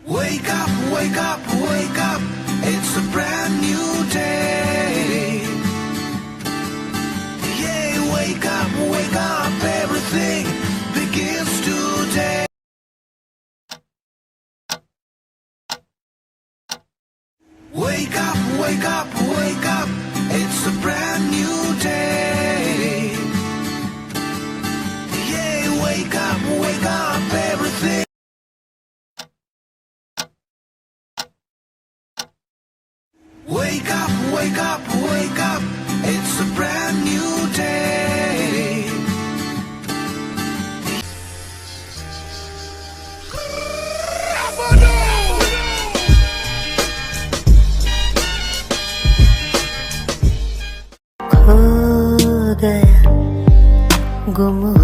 Wake up, wake up, wake up. It's a brand new day. Yeah, wake up, everything begins today. Wake up, wake up, wake up. It's a brand new day. Yeah, wake up, everything. Wake up, wake up, wake up. It's a brand new day. खो गया गुम